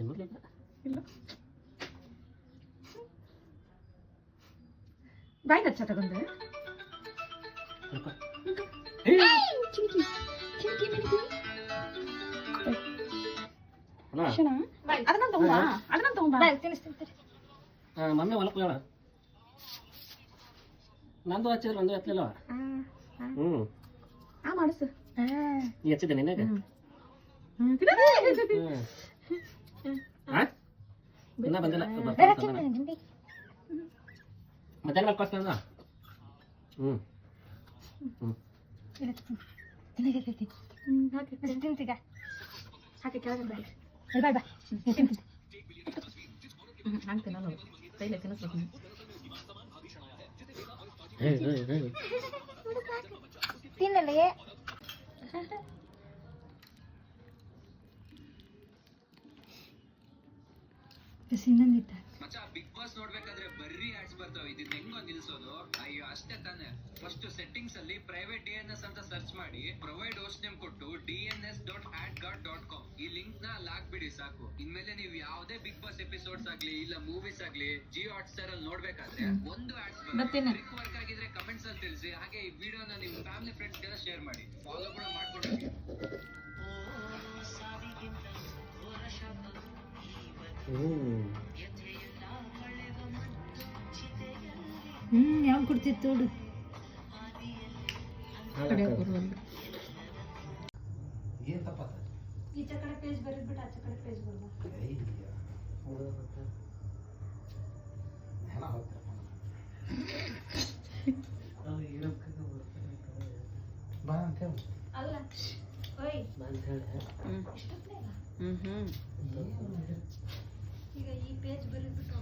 ತಿನ್ನಲ್ಲ ಇಲ್ಲ ಬಾಯ್ ಹಚ್ಚ ತಗೊಂಡೆ ಚಿಂಕಿ ಚಿಂಕಿ ಮಿಂಕಿ ಅದನ್ನ ತಗೊಂಬ ತಿನ್ನಿಸ್ತೀನಿ ಮಮ್ಮಿ ಹೊಲಕ್ಕೆ ಹೋಗೋಣ ನಂದು ಹಚ್ಚಿದ್ರೆ ನಂದು ಹತ್ತಲಿಲ್ಲ ಮಾಡಿಸು ನೀ ಹಚ್ಚಿದ್ದೆ ನಿನಗೆ ಇನ್ನ ಬಂದಿಲ್ಲ ಮಧ್ಯಾಹ್ನ ಕಳ್ಸ್ತಾನ ತಿಂತೀಗ ಹಾಕಿ ಕೆಳಗೆ ಬೇಡ ಬಾ ಹಂಗೆ ತಿನ್ನೋದು ಕೈಲೇ ತಿನ್ನಿಸ್ಬೇಕು ತಿನ್ನಲೇ ಇನ್ನೊಂದಿತ್ತ ಮಚ್ಚಾ ಬಿಗ್ ಬಾಸ್ ನೋಡ್ಬೇಕಾದ್ರೆ ಬರ್ರಿ ಆಡ್ಸ್ ಬರ್ತಾವ ಇದನ್ನ ಹೆಂಗೋ ನಿಲ್ಸೋದು ಅಯ್ಯೋ ಅಷ್ಟೇ ತಾನೆ ಫಸ್ಟ್ ಸೆಟ್ಟಿಂಗ್ಸ್ ಅಲ್ಲಿ ಪ್ರೈವೇಟ್ DNS ಅಂತ ಸರ್ಚ್ ಮಾಡಿ ಪ್ರೊವೈಡ್ ಹೋಸ್ಟ್ ನೇಮ್ ಕೊಟ್ಟು dns.adguard.com ಈ ಲಿಂಕ್ ನ ಅಲ್ಲಿ ಹಾಕ್ಬಿಡಿ ಸಾಕು ಇನ್ಮೇಲೆ ನೀವು ಯಾವುದೇ ಬಿಗ್ ಬಾಸ್ ಎಪಿಸೋಡ್ಸ್ ಆಗ್ಲಿ ಇಲ್ಲ ಮೂವೀಸ್ ಆಗ್ಲಿ ಜಿಯೋ ಹಾಟ್ಸ್ಟಾರ್ ಅಲ್ಲಿ ನೋಡ್ಬೇಕಾದ್ರೆ ಒಂದು ಆಡ್ಸ್ ಟ್ರಿಕ್ ವರ್ಕ್ ಆಗಿದ್ರೆ ಕಮೆಂಟ್ಸ್ ಅಲ್ಲಿ ತಿಳಿಸಿ ಹಾಗೆ ಈ ವಿಡಿಯೋನ ನಿಮ್ಮ ಫ್ಯಾಮಿಲಿ ಫ್ರೆಂಡ್ಸ್ ಗೆಲ್ಲ ಶೇರ್ ಮಾಡಿ ಫಾಲೋ ಕೂಡ ಮಾಡ್ಕೊಂಡು ಯಾವ ಕೊಡ್ತಿತ್ತು ನೋಡು ಏನು ತಪ್ಪಾತ ಈಚೆ ಕಡೆ ಪೇಜ್ ಬರೆದ್ಬಿಟ್ಟು ಆಚೆ ಕಡೆ ಪೇಜ್ ಬರ್ಬ ಬಾ ಅಂತ ಹೇಳಿ ಅಲ್ಲ ಓಯ್ ಬಾ ಅಂತ ಹೇಳಿ ಈಗ ಈ ಪೇಜ್ ಬರೆದ್ಬಿಟ್ಟು